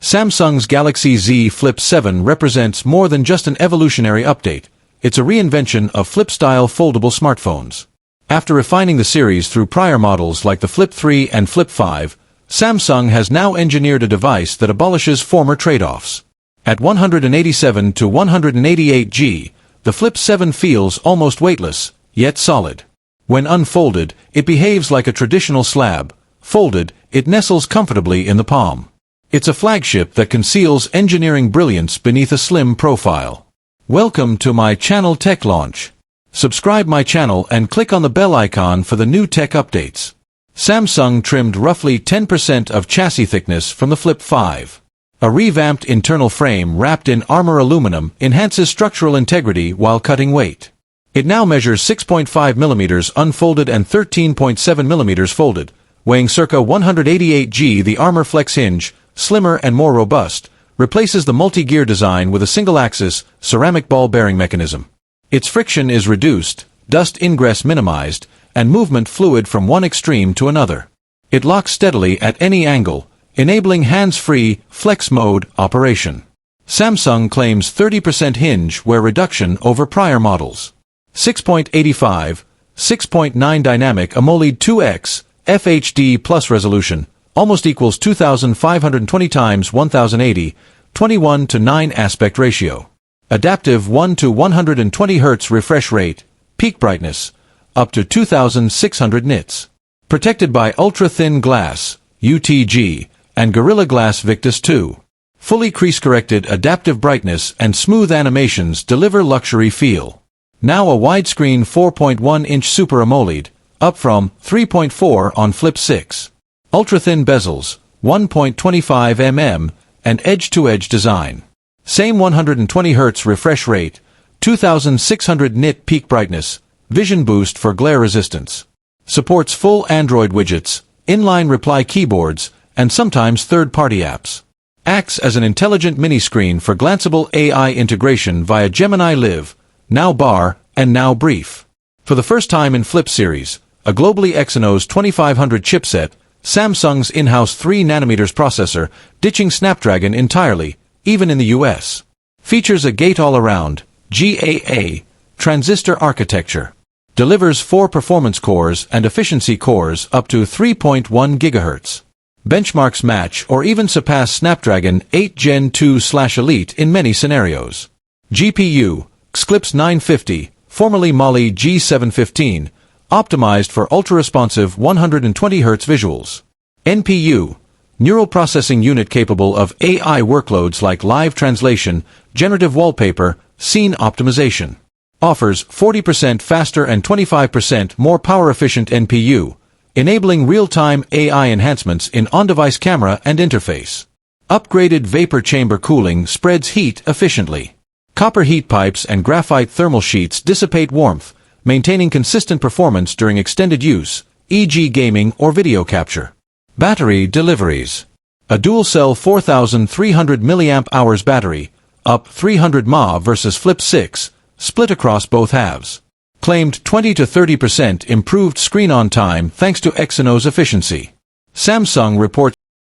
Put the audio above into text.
Samsung's Galaxy Z Flip 7 represents more than just an evolutionary update. It's a reinvention of flip-style foldable smartphones. After refining the series through prior models like the Flip 3 and Flip 5, Samsung has now engineered a device that abolishes former trade-offs. At 187 to 188 G, the Flip 7 feels almost weightless, yet solid. When unfolded, it behaves like a traditional slab. Folded, it nestles comfortably in the palm. It's a flagship that conceals engineering brilliance beneath a slim profile. Welcome to my channel Tech Launch. Subscribe my channel and click on the bell icon for the new tech updates. Samsung trimmed roughly 10% of chassis thickness from the Flip 5. A revamped internal frame wrapped in armor aluminum enhances structural integrity while cutting weight. It now measures 6.5 mm unfolded and 13.7 mm folded, weighing circa 188 G. The Armor Flex hinge, slimmer and more robust, replaces the multi-gear design with a single-axis, ceramic ball bearing mechanism. Its friction is reduced, dust ingress minimized, and movement fluid from one extreme to another. It locks steadily at any angle, enabling hands-free, flex mode operation. Samsung claims 30% hinge wear reduction over prior models. 6.85, 6.9 dynamic AMOLED 2X, FHD plus resolution, almost equals 2520 x 1080, 21:9 aspect ratio. Adaptive 1 to 120 Hz refresh rate, peak brightness, up to 2600 nits. Protected by ultra-thin glass, UTG, and Gorilla Glass Victus 2. Fully crease-corrected adaptive brightness and smooth animations deliver luxury feel. Now a widescreen 4.1-inch Super AMOLED, up from 3.4 on Flip 6. Ultra-thin bezels, 1.25 mm, and edge-to-edge design. Same 120 Hz refresh rate, 2600 nit peak brightness, vision boost for glare resistance. Supports full Android widgets, inline reply keyboards, and sometimes third-party apps. Acts as an intelligent mini-screen for glanceable AI integration via Gemini Live, Now Bar, and Now Brief. For the first time in Flip series, a globally Exynos 2500 chipset, Samsung's in-house 3nm processor, ditching Snapdragon entirely, even in the US. Features a gate-all-around, GAA, transistor architecture. Delivers 4 performance cores and efficiency cores up to 3.1 GHz. Benchmarks match or even surpass Snapdragon 8 Gen 2/Elite in many scenarios. GPU, Xclipse 950, formerly Mali G715, optimized for ultra-responsive 120 Hz visuals. NPU, Neural Processing Unit capable of AI workloads like live translation, generative wallpaper, scene optimization. Offers 40% faster and 25% more power-efficient NPU, enabling real-time AI enhancements in on-device camera and interface. Upgraded vapor chamber cooling spreads heat efficiently. Copper heat pipes and graphite thermal sheets dissipate warmth, maintaining consistent performance during extended use, e.g. gaming or video capture. Battery deliveries. A dual-cell 4300 mAh battery, up 300 mAh versus Flip 6, split across both halves. Claimed 20 to 30% improved screen-on time thanks to Exynos efficiency. Samsung reports